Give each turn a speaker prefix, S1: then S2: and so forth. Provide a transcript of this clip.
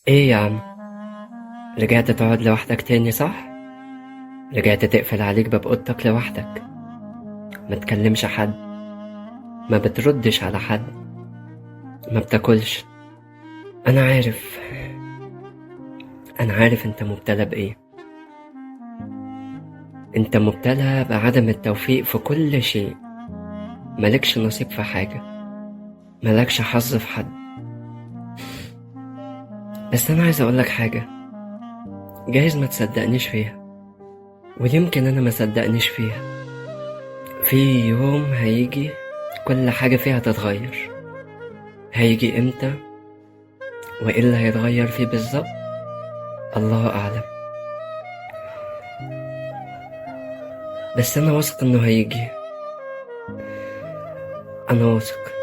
S1: ايه يا عم؟ رجعت تقعد لوحدك تاني صح؟ رجعت تقفل عليك باب اوضتك لوحدك، ما تكلمش حد، ما بتردش على حد، ما بتاكلش. انا عارف، انا عارف انت مبتلى بايه. انت مبتلى بعدم التوفيق في كل شيء، مالكش نصيب في حاجة، مالكش حظ في حد. بس انا عايز اقولك حاجة، جايز ما تصدقنيش فيها، ويمكن انا ما صدقنيش فيها. في يوم هيجي كل حاجة فيها تتغير. هيجي امتى وايه اللي هيتغير فيه بالظبط الله اعلم، بس انا واثق انه هيجي. انا واثق.